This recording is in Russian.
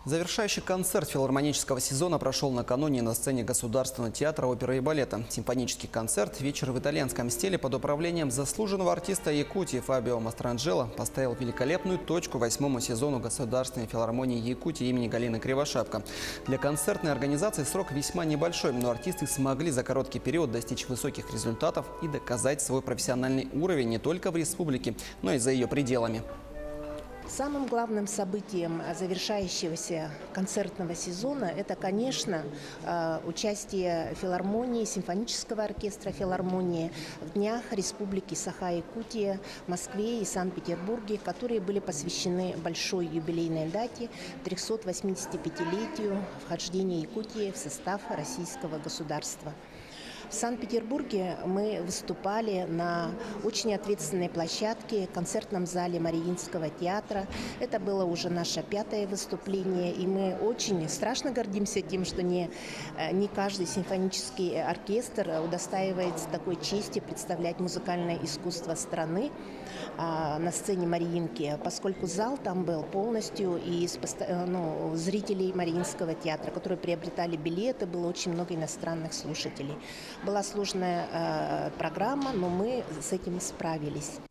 Завершающий концерт филармонического сезона прошел накануне на сцене Государственного театра оперы и балета. Симфонический концерт «Вечер в итальянском стиле» под управлением заслуженного артиста Якутии Фабио Мастранджело поставил великолепную точку 8-му сезону Государственной филармонии Якутии имени Галины Кривошапко. Для концертной организации срок весьма небольшой, но артисты смогли за короткий период достичь высоких результатов и доказать свой профессиональный уровень не только в республике, но и за ее пределами. Самым главным событием завершающегося концертного сезона – это, конечно, участие филармонии, симфонического оркестра филармонии в днях Республики Саха-Якутия, Москве и Санкт-Петербурге, которые были посвящены большой юбилейной дате – 385-летию вхождения Якутии в состав российского государства. В Санкт-Петербурге мы выступали на очень ответственной площадке, концертном зале Мариинского театра. Это было уже наше 5-е выступление, и мы очень страшно гордимся тем, что не каждый симфонический оркестр удостаивается такой чести представлять музыкальное искусство страны на сцене Мариинки, поскольку зал там был полностью из зрителей Мариинского театра, которые приобретали билеты, было очень много иностранных слушателей. Была сложная программа, но мы с этим справились.